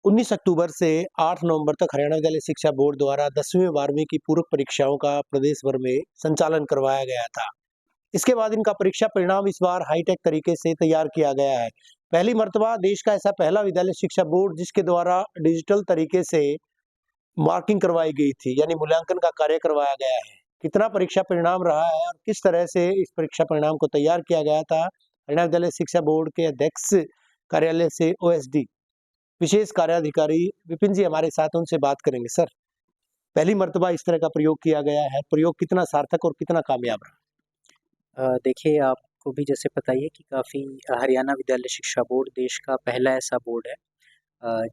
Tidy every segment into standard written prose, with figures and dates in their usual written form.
19 अक्टूबर से 8 नवंबर तक हरियाणा विद्यालय शिक्षा बोर्ड द्वारा 10वीं व 12वीं की पूरक परीक्षाओं का प्रदेश भर में संचालन करवाया गया था। इसके बाद इनका परीक्षा परिणाम इस बार हाईटेक तरीके से तैयार किया गया है। पहली मर्तबा देश का ऐसा पहला विद्यालय शिक्षा बोर्ड जिसके द्वारा डिजिटल तरीके से मार्किंग करवाई गई थी, यानी मूल्यांकन का कार्य करवाया गया है। कितना परीक्षा परिणाम रहा है और किस तरह से इस परीक्षा परिणाम को तैयार किया गया था, हरियाणा विद्यालय शिक्षा बोर्ड के अध्यक्ष कार्यालय से ओएसडी विशेष कार्याधिकारी विपिन जी हमारे साथ, उनसे बात करेंगे। सर, पहली मर्तबा इस तरह का प्रयोग किया गया है, प्रयोग कितना सार्थक और कितना कामयाब रहा? देखिए, आपको भी जैसे पता ही है कि काफ़ी हरियाणा विद्यालय शिक्षा बोर्ड देश का पहला ऐसा बोर्ड है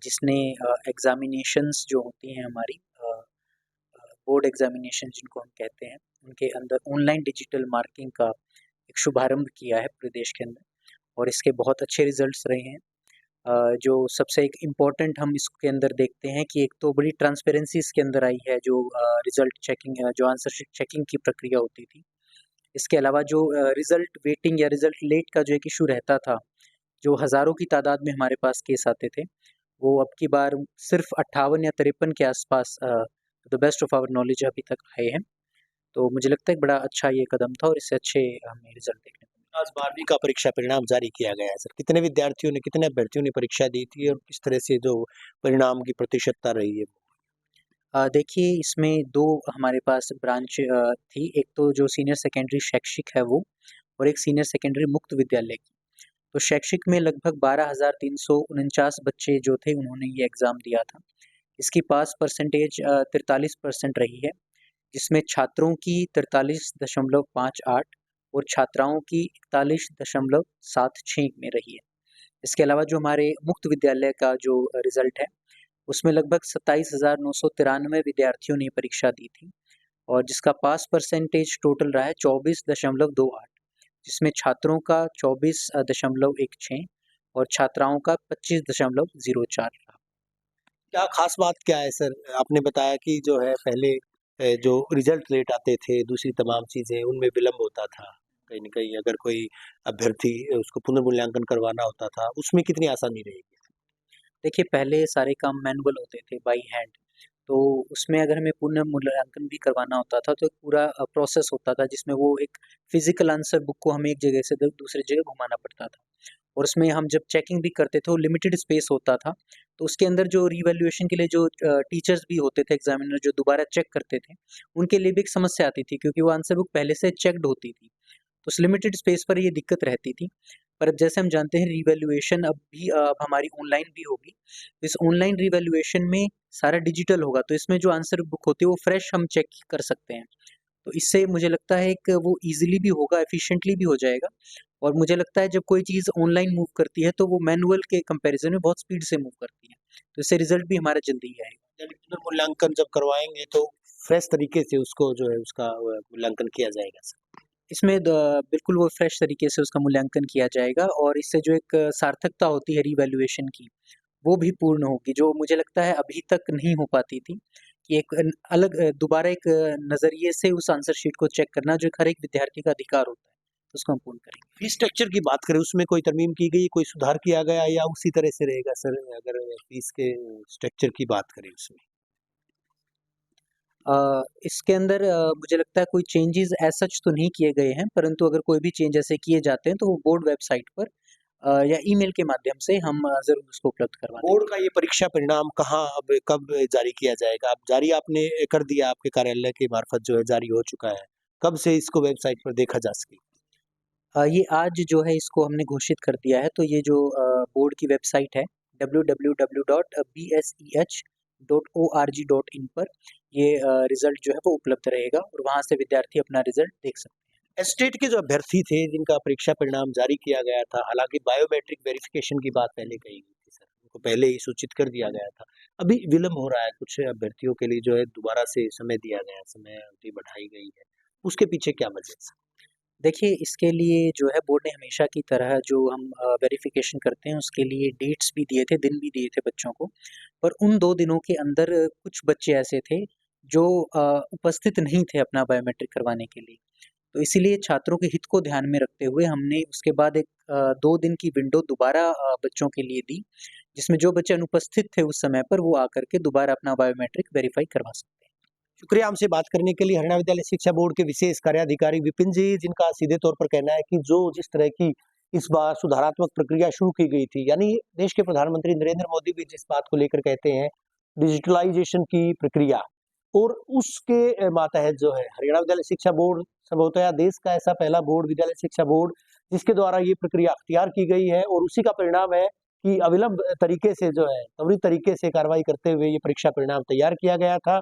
जिसने एग्ज़ामिनेशंस जो होती हैं हमारी बोर्ड एग्ज़ामिनेशन जिनको हम कहते हैं, उनके अंदर ऑनलाइन डिजिटल मार्किंग का एक शुभारंभ किया है पूरे देश के अंदर और इसके बहुत अच्छे रिज़ल्ट्स रहे हैं। जो सबसे एक इम्पोर्टेंट हम इसके अंदर देखते हैं कि एक तो बड़ी ट्रांसपेरेंसी इसके अंदर आई है जो रिज़ल्ट चेकिंग जो आंसर शीट चेकिंग की प्रक्रिया होती थी। इसके अलावा जो रिज़ल्ट वेटिंग या रिज़ल्ट लेट का जो एक इश्यू रहता था, जो हज़ारों की तादाद में हमारे पास केस आते थे, वो अब की बार सिर्फ़ 58 या 53 के आसपास the best of our knowledge अभी तक आए हैं। तो मुझे लगता है एक बड़ा अच्छा ये कदम था और इससे अच्छे हमें रिज़ल्ट देखने को मिले। आज 12वीं का परीक्षा परिणाम जारी किया गया है सर। कितने विद्यार्थियों ने, कितने अभ्यर्थियों ने परीक्षा दी थी और किस तरह से जो परिणाम की प्रतिशतता रही है? देखिए इसमें 2 हमारे पास ब्रांच थी। एक तो जो सीनियर सेकेंडरी शैक्षिक है वो और एक सीनियर सेकेंडरी मुक्त विद्यालय की। तो शैक्षिक में लगभग 12,349 बच्चे जो थे उन्होंने ये एग्ज़ाम दिया था। इसकी पास परसेंटेज 43% रही है, जिसमें छात्रों की 43.58 और छात्राओं की 41.76 में रही है। इसके अलावा जो हमारे मुक्त विद्यालय का जो रिज़ल्ट है, उसमें लगभग 27,993 विद्यार्थियों ने परीक्षा दी थी और जिसका पास परसेंटेज टोटल रहा है 24.28, जिसमें छात्रों का 24.16 और छात्राओं का 25.04 रहा। क्या खास बात क्या है सर? आपने बताया कि जो है पहले जो रिजल्ट लेट आते थे, दूसरी तमाम चीज़ें उनमें विलम्ब होता था। कहीं न कहीं अगर कोई अभ्यर्थी उसको पुनर्मूल्यांकन करवाना होता था, उसमें कितनी आसानी रहेगी? देखिए पहले सारे काम मैनुअल होते थे बाई हैंड, तो उसमें अगर हमें पुनः मूल्यांकन भी करवाना होता था तो एक पूरा प्रोसेस होता था जिसमें वो एक फिजिकल आंसर बुक को हमें एक जगह से दूसरी जगह घुमाना पड़ता था और उसमें हम जब चेकिंग भी करते थे वो लिमिटेड स्पेस होता था, तो उसके अंदर जो रिवैल्यूएशन के लिए जो टीचर्स भी होते थे एग्जामिनर जो दोबारा चेक करते थे उनके लिए भी एक समस्या आती थी क्योंकि वो आंसर बुक पहले से चेक्ड होती थी, तो उस लिमिटेड स्पेस पर ये दिक्कत रहती थी। पर अब जैसे हम जानते हैं रिवैल्यूएशन अब हमारी ऑनलाइन भी होगी। इस ऑनलाइन रिवैल्यूएशन में सारा डिजिटल होगा, तो इसमें जो आंसर बुक होती है वो फ्रेश हम चेक कर सकते हैं। तो इससे मुझे लगता है कि वो ईज़िली भी होगा, एफ़िशिएंटली भी हो जाएगा और मुझे लगता है जब कोई चीज़ ऑनलाइन मूव करती है तो वो मैनुअल के कंपैरिज़न में बहुत स्पीड से मूव करती है। तो इससे रिज़ल्ट भी हमारा जल्दी ही आएगा। यानी पुनर्मूल्यांकन जब करवाएँगे तो फ्रेश तरीके से उसको जो है उसका मूल्यांकन किया जाएगा सर। इसमें बिल्कुल वो फ्रेश तरीके से उसका मूल्यांकन किया जाएगा और इससे जो एक सार्थकता होती है रिवैल्यूएशन की, वो भी पूर्ण होगी, जो मुझे लगता है अभी तक नहीं हो पाती थी, कि एक अलग दोबारा एक नज़रिए से उस आंसर शीट को चेक करना जो एक हर एक विद्यार्थी का अधिकार होता है, तो उसको हम पूर्ण करेंगे। फीस स्ट्रक्चर की बात करें, उसमें कोई तरमीम की गई, कोई सुधार किया गया या उसी तरह से रहेगा सर, अगर फीस के स्ट्रक्चर की बात करें उसमें? इसके अंदर मुझे लगता है कोई चेंजेज़ एज़ सच तो नहीं किए गए हैं, परंतु अगर कोई भी चेंज ऐसे किए जाते हैं, तो वो बोर्ड वेबसाइट पर या ईमेल के माध्यम से हम ज़रूर उसको उपलब्ध करवा देंगे। बोर्ड का ये परीक्षा परिणाम कहाँ अब कब जारी किया जाएगा? अब जारी आपने कर दिया, आपके कार्यालय के मार्फत जो है जारी हो चुका है। कब से इसको वेबसाइट पर देखा जा सके? ये आज जो है इसको हमने घोषित कर दिया है, तो ये जो बोर्ड की वेबसाइट है www.bseh.org.in पर ये रिज़ल्ट जो है वो उपलब्ध रहेगा और वहाँ से विद्यार्थी अपना रिज़ल्ट देख सकते हैं। एस्टेट के जो अभ्यर्थी थे जिनका परीक्षा परिणाम जारी किया गया था, हालाँकि बायोमेट्रिक वेरिफ़िकेशन की बात पहले कही गई थी सर, उनको पहले ही सूचित कर दिया गया था। अभी विलम्ब हो रहा है, कुछ अभ्यर्थियों के लिए जो है दोबारा से समय दिया गया है, समय अवधि बढ़ाई गई है। उसके पीछे क्या वजह है सर? देखिए, इसके लिए जो है बोर्ड ने हमेशा की तरह जो हम वेरिफ़िकेशन करते हैं उसके लिए डेट्स भी दिए थे, दिन भी दिए थे बच्चों को। पर उन 2 दिनों के अंदर कुछ बच्चे ऐसे थे जो उपस्थित नहीं थे अपना बायोमेट्रिक करवाने के लिए। तो इसीलिए छात्रों के हित को ध्यान में रखते हुए हमने उसके बाद एक 2 दिन की विंडो दोबारा बच्चों के लिए दी, जिसमें जो बच्चे अनुपस्थित थे उस समय पर वो आकर के दोबारा अपना बायोमेट्रिक वेरीफाई करवा सकते हैं। शुक्रिया हमसे बात करने के लिए। हरियाणा विद्यालय शिक्षा बोर्ड के विशेष कार्याधिकारी विपिन जी, जिनका सीधे तौर पर कहना है कि जिस तरह की इस बार सुधारात्मक प्रक्रिया शुरू की गई थी, यानी देश के प्रधानमंत्री नरेंद्र मोदी भी जिस बात को लेकर कहते हैं डिजिटलाइजेशन की प्रक्रिया, और उसके मातहत जो है हरियाणा विद्यालय शिक्षा बोर्ड संभवतः देश का ऐसा पहला बोर्ड, विद्यालय शिक्षा बोर्ड, जिसके द्वारा ये प्रक्रिया अख्तियार की गई है, और उसी का परिणाम है कि अविलंब तरीके से जो है त्वरित तरीके से कार्रवाई करते हुए ये परीक्षा परिणाम तैयार किया गया था।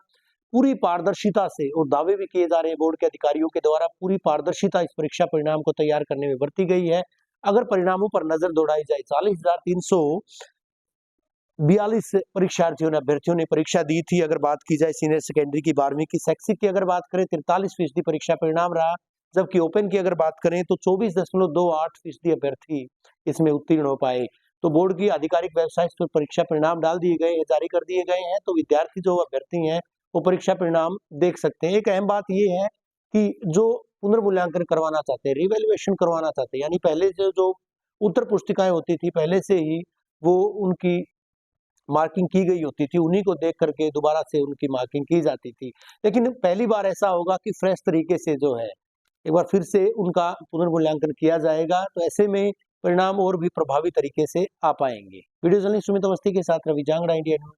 पूरी पारदर्शिता से, और दावे भी किए जा रहे हैं बोर्ड के अधिकारियों के द्वारा, पूरी पारदर्शिता इस परीक्षा परिणाम को तैयार करने में बरती गई है। अगर परिणामों पर नजर दौड़ाई जाए, 40,342 परीक्षार्थियों ने, अभ्यर्थियों ने परीक्षा दी थी। अगर बात की जाए सीनियर सेकेंडरी की 12वीं की शैक्षिक की अगर बात करें, 43% परीक्षा परिणाम रहा, जबकि ओपन की अगर बात करें तो 24.28% अभ्यर्थी इसमें उत्तीर्ण हो पाए। तो बोर्ड की आधिकारिक वेबसाइट पर परीक्षा परिणाम डाल दिए गए हैं, जारी कर दिए गए हैं, तो विद्यार्थी जो अभ्यर्थी हैं वो परीक्षा परिणाम देख सकते हैं। एक अहम बात ये है कि जो पुनर्मूल्यांकन करवाना चाहते हैं, रिवैल्यूएशन करवाना चाहते हैं, यानी पहले जो उत्तर पुस्तिकाएं होती थी, पहले से ही वो उनकी मार्किंग की गई होती थी, उन्हीं को देख करके दोबारा से उनकी मार्किंग की जाती थी। लेकिन पहली बार ऐसा होगा कि फ्रेश तरीके से जो है एक बार फिर से उनका पुनर्मूल्यांकन किया जाएगा, तो ऐसे में परिणाम और भी प्रभावी तरीके से आ पाएंगे। वीडियो जर्नलिस्ट सुमित अवस्थी के साथ रवि जांगड़ा, इंडिया न्यूज।